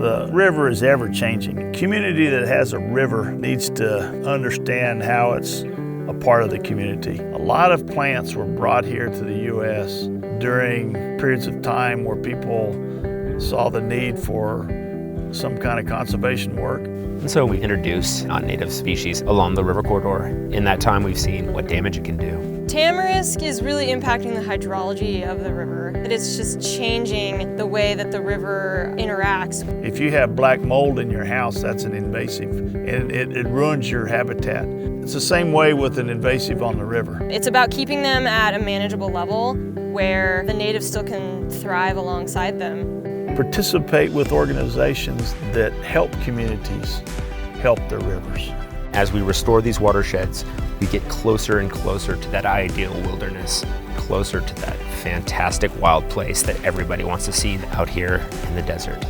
The river is ever changing. A community that has a river needs to understand how it's a part of the community. A lot of plants were brought here to the U.S. during periods of time where people saw the need for some kind of conservation work. And so we introduce non-native species along the river corridor. In that time, we've seen what damage it can do. Tamarisk is really impacting the hydrology of the river. It's just changing the way that the river interacts. If you have black mold in your house, that's an invasive, and it ruins your habitat. It's the same way with an invasive on the river. It's about keeping them at a manageable level where the natives still can thrive alongside them. Participate with organizations that help communities help their rivers. As we restore these watersheds, we get closer and closer to that ideal wilderness, closer to that fantastic wild place that everybody wants to see out here in the desert.